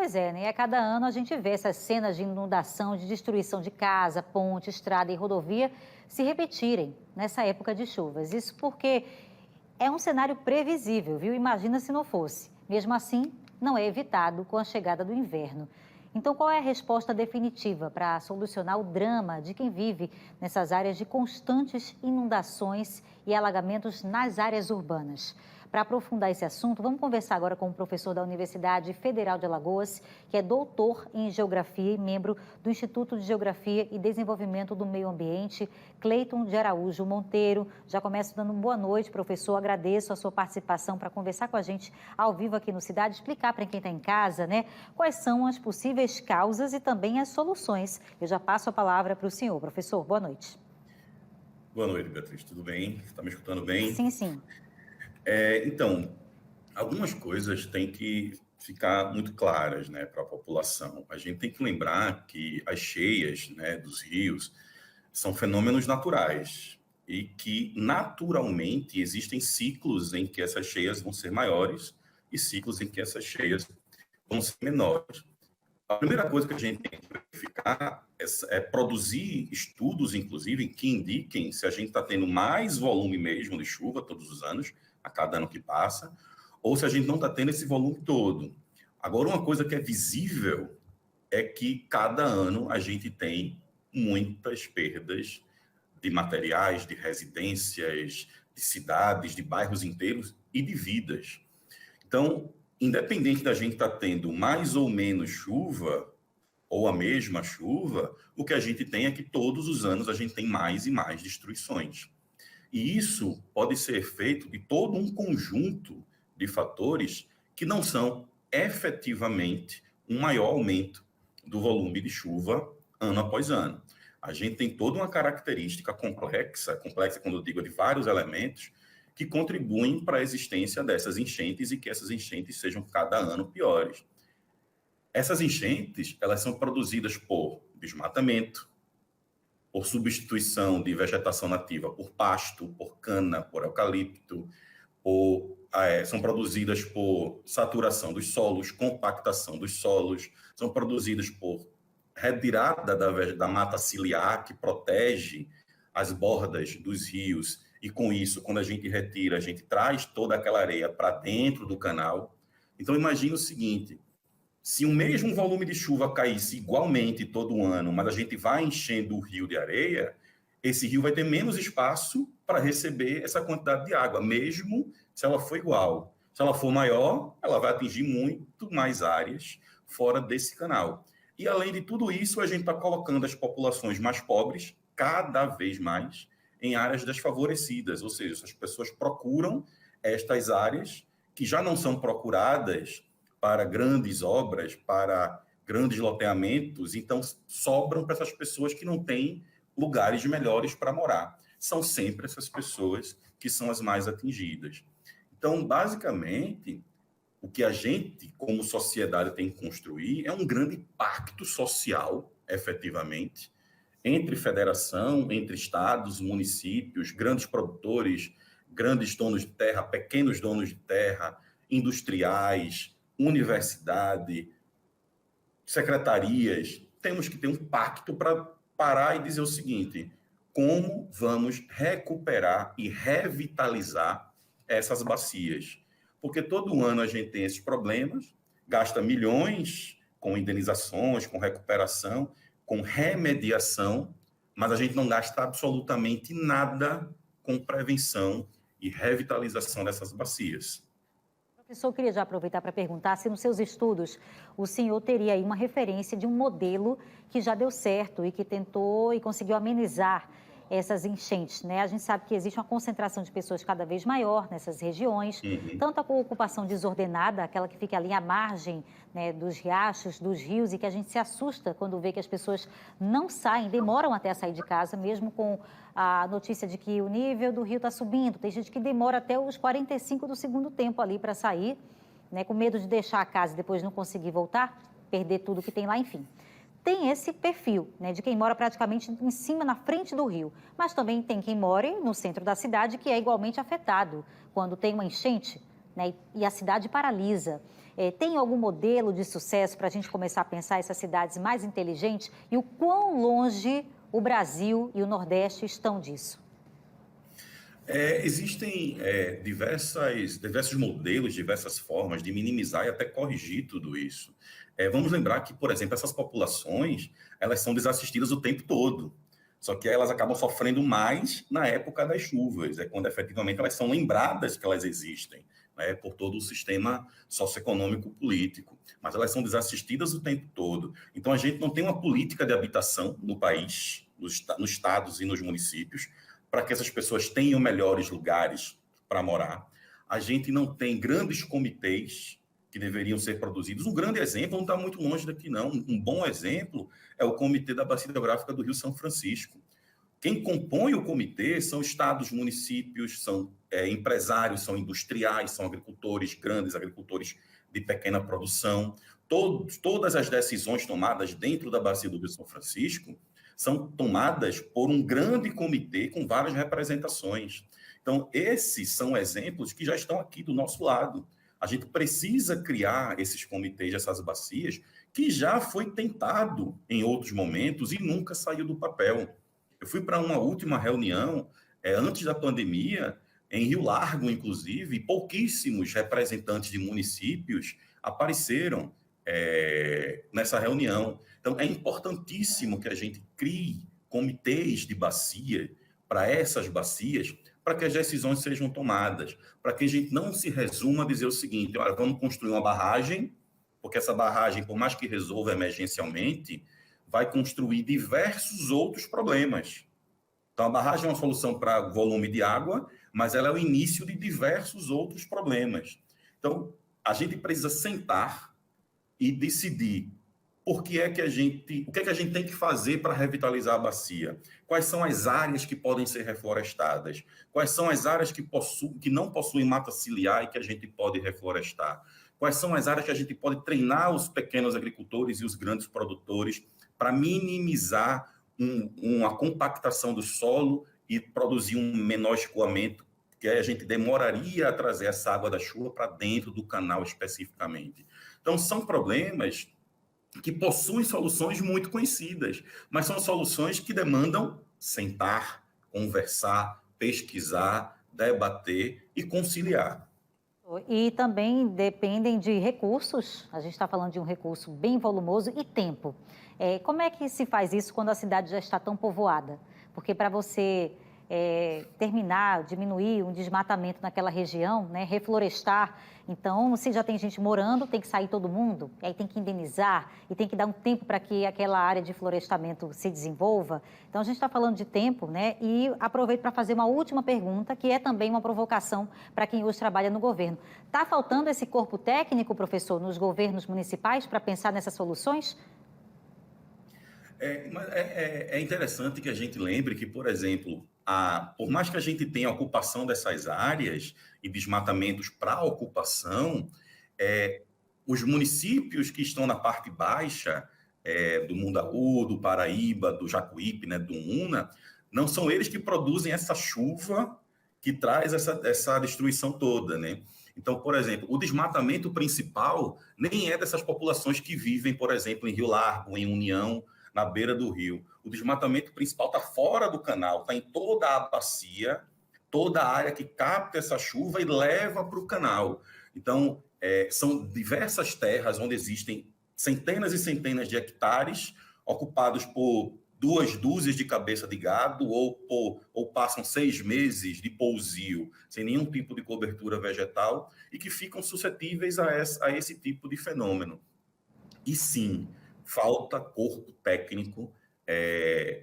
Pois é, né? A cada ano a gente vê essas cenas de inundação, de destruição de casa, ponte, estrada e rodovia se repetirem nessa época de chuvas. Isso porque é um cenário previsível, viu? Imagina se não fosse. Mesmo assim, não é evitado com a chegada do inverno. Então, qual é a resposta definitiva para solucionar o drama de quem vive nessas áreas de constantes inundações e alagamentos nas áreas urbanas? Para aprofundar esse assunto, vamos conversar agora com o professor da Universidade Federal de Alagoas, que é doutor em Geografia e membro do Instituto de Geografia e Desenvolvimento do Meio Ambiente, Cleiton de Araújo Monteiro. Já começo dando uma boa noite, professor. Agradeço a sua participação para conversar com a gente ao vivo aqui no Cidade, explicar para quem está em casa, né, quais são as possíveis causas e também as soluções. Eu já passo a palavra para o senhor. Professor, boa noite. Boa noite, Beatriz. Tudo bem? Está me escutando bem? Sim, sim. Então, algumas coisas têm que ficar muito claras, né, para a população. A gente tem que lembrar que as cheias, né, dos rios são fenômenos naturais e que, naturalmente, existem ciclos em que essas cheias vão ser maiores e ciclos em que essas cheias vão ser menores. A primeira coisa que a gente tem que verificar é produzir estudos, inclusive, que indiquem se a gente está tendo mais volume mesmo de chuva todos os anos, a cada ano que passa, ou se a gente não está tendo esse volume todo. Agora, uma coisa que é visível é que cada ano a gente tem muitas perdas de materiais, de residências, de cidades, de bairros inteiros e de vidas. Então, independente da gente estar tendo mais ou menos chuva, ou a mesma chuva, o que a gente tem é que todos os anos a gente tem mais e mais destruições. E isso pode ser feito de todo um conjunto de fatores que não são efetivamente um maior aumento do volume de chuva ano após ano. A gente tem toda uma característica complexa quando eu digo de vários elementos, que contribuem para a existência dessas enchentes e que essas enchentes sejam cada ano piores. Essas enchentes, elas são produzidas por desmatamento, por substituição de vegetação nativa por pasto, por cana, por eucalipto, são produzidas por saturação dos solos, compactação dos solos, são produzidas por retirada da mata ciliar, que protege as bordas dos rios, e com isso, quando a gente retira, a gente traz toda aquela areia para dentro do canal. Então, imagine o seguinte: se o mesmo volume de chuva caísse igualmente todo ano, mas a gente vai enchendo o rio de areia, esse rio vai ter menos espaço para receber essa quantidade de água, mesmo se ela for igual. Se ela for maior, ela vai atingir muito mais áreas fora desse canal. E, além de tudo isso, a gente está colocando as populações mais pobres, cada vez mais, em áreas desfavorecidas, ou seja, as pessoas procuram estas áreas que já não são procuradas para grandes obras, para grandes loteamentos, então sobram para essas pessoas que não têm lugares melhores para morar. São sempre essas pessoas que são as mais atingidas. Então, basicamente, o que a gente, como sociedade, tem que construir é um grande pacto social, efetivamente, entre federação, entre estados, municípios, grandes produtores, grandes donos de terra, pequenos donos de terra, industriais, universidade, secretarias. Temos que ter um pacto para parar e dizer o seguinte: como vamos recuperar e revitalizar essas bacias? Porque todo ano a gente tem esses problemas, gasta milhões com indenizações, com recuperação, com remediação, mas a gente não gasta absolutamente nada com prevenção e revitalização dessas bacias. Professor, eu queria já aproveitar para perguntar se nos seus estudos o senhor teria aí uma referência de um modelo que já deu certo e que tentou e conseguiu amenizar essas enchentes, né? A gente sabe que existe uma concentração de pessoas cada vez maior nessas regiões, Uhum. tanto a ocupação desordenada, aquela que fica ali à margem, né, dos riachos, dos rios, e que a gente se assusta quando vê que as pessoas não saem, demoram até a sair de casa, mesmo com a notícia de que o nível do rio está subindo. Tem gente que demora até os 45 do segundo tempo ali para sair, né, com medo de deixar a casa e depois não conseguir voltar, perder tudo que tem lá, enfim. Tem esse perfil, né, de quem mora praticamente em cima, na frente do rio. Mas também tem quem mora no centro da cidade, que é igualmente afetado quando tem uma enchente, né? E a cidade paralisa. Tem algum modelo de sucesso para a gente começar a pensar essas cidades mais inteligentes e o quão longe o Brasil e o Nordeste estão disso? Existem diversos modelos, diversas formas de minimizar e até corrigir tudo isso. Vamos lembrar que, por exemplo, essas populações, elas são desassistidas o tempo todo. Só que elas acabam sofrendo mais na época das chuvas, quando efetivamente elas são lembradas que elas existem, né, por todo o sistema socioeconômico político. Mas elas são desassistidas o tempo todo. Então, a gente não tem uma política de habitação no país, nos estados e nos municípios, para que essas pessoas tenham melhores lugares para morar. A gente não tem grandes comitês que deveriam ser produzidos. Um grande exemplo, não está muito longe daqui, não. Um bom exemplo é o Comitê da Bacia Hidrográfica do Rio São Francisco. Quem compõe o comitê são estados, municípios, são empresários, são industriais, são agricultores, grandes agricultores de pequena produção. Todas as decisões tomadas dentro da Bacia do Rio São Francisco são tomadas por um grande comitê com várias representações. Então, esses são exemplos que já estão aqui do nosso lado. A gente precisa criar esses comitês, essas bacias, que já foi tentado em outros momentos e nunca saiu do papel. Eu fui para uma última reunião, antes da pandemia, em Rio Largo, inclusive, e pouquíssimos representantes de municípios apareceram nessa reunião. Então, é importantíssimo que a gente crie comitês de bacia para essas bacias, para que as decisões sejam tomadas, para que a gente não se resuma a dizer o seguinte: olha, vamos construir uma barragem, porque essa barragem, por mais que resolva emergencialmente, vai construir diversos outros problemas. Então, a barragem é uma solução para volume de água, mas ela é o início de diversos outros problemas. Então, a gente precisa sentar e decidir o que é que a gente tem que fazer para revitalizar a bacia? Quais são as áreas que podem ser reflorestadas? Quais são as áreas que não possuem mata ciliar e que a gente pode reflorestar? Quais são as áreas que a gente pode treinar os pequenos agricultores e os grandes produtores para minimizar uma compactação do solo e produzir um menor escoamento, que a gente demoraria a trazer essa água da chuva para dentro do canal especificamente? Então, são problemas que possuem soluções muito conhecidas, mas são soluções que demandam sentar, conversar, pesquisar, debater e conciliar. E também dependem de recursos, a gente está falando de um recurso bem volumoso e tempo. Como é que se faz isso quando a cidade já está tão povoada? Porque para você terminar, diminuir um desmatamento naquela região, né, reflorestar, então se já tem gente morando, tem que sair todo mundo, aí tem que indenizar e tem que dar um tempo para que aquela área de florestamento se desenvolva. Então a gente está falando de tempo, né? E aproveito para fazer uma última pergunta, que é também uma provocação para quem hoje trabalha no governo. Está faltando esse corpo técnico, professor, nos governos municipais para pensar nessas soluções? É interessante que a gente lembre que, por exemplo, por mais que a gente tenha ocupação dessas áreas e desmatamentos para ocupação, os municípios que estão na parte baixa, do Mundaú, do Paraíba, do Jacuípe, né, do Una, não são eles que produzem essa chuva que traz essa destruição toda, né? Então, por exemplo, o desmatamento principal nem é dessas populações que vivem, por exemplo, em Rio Largo, em União, na beira do rio. O desmatamento principal está fora do canal, está em toda a bacia, toda a área que capta essa chuva e leva para o canal. Então, são diversas terras onde existem centenas e centenas de hectares ocupados por 2 dúzias de cabeça de gado ou passam 6 meses de pousio sem nenhum tipo de cobertura vegetal e que ficam suscetíveis a esse tipo de fenômeno. E sim, falta corpo técnico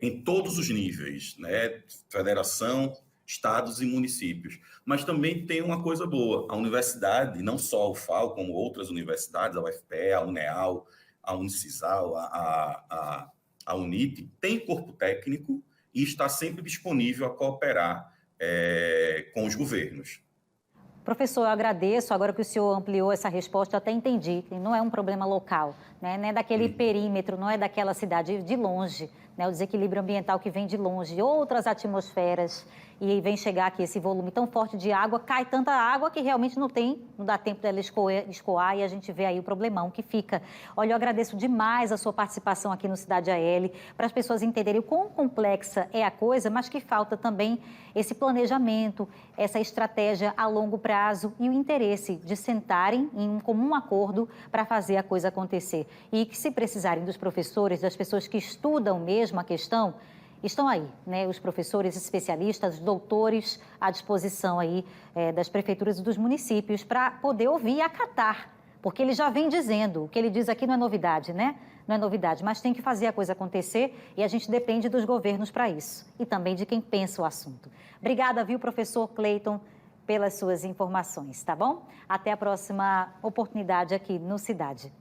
em todos os níveis, né? Federação, estados e municípios. Mas também tem uma coisa boa, a universidade, não só a UFAL, como outras universidades, a UFPE, a UNEAL, a Unicisal, a UNIT, tem corpo técnico e está sempre disponível a cooperar com os governos. Professor, eu agradeço. Agora que o senhor ampliou essa resposta, eu até entendi que não é um problema local, né? Não é daquele perímetro, não é daquela cidade, de longe, né? O desequilíbrio ambiental que vem de longe, outras atmosferas e vem chegar aqui esse volume tão forte de água, cai tanta água que realmente não dá tempo dela escoar e a gente vê aí o problemão que fica. Olha, eu agradeço demais a sua participação aqui no Cidade AL, para as pessoas entenderem o quão complexa é a coisa, mas que falta também esse planejamento, essa estratégia a longo prazo e o interesse de sentarem em um comum acordo para fazer a coisa acontecer. E que se precisarem dos professores, das pessoas que estudam mesmo a questão, estão aí, né? Os professores especialistas, doutores à disposição aí das prefeituras e dos municípios para poder ouvir e acatar, porque ele já vem dizendo, o que ele diz aqui não é novidade, né? Não é novidade, mas tem que fazer a coisa acontecer e a gente depende dos governos para isso e também de quem pensa o assunto. Obrigada, viu, professor Cleiton, pelas suas informações, tá bom? Até a próxima oportunidade aqui no Cidade.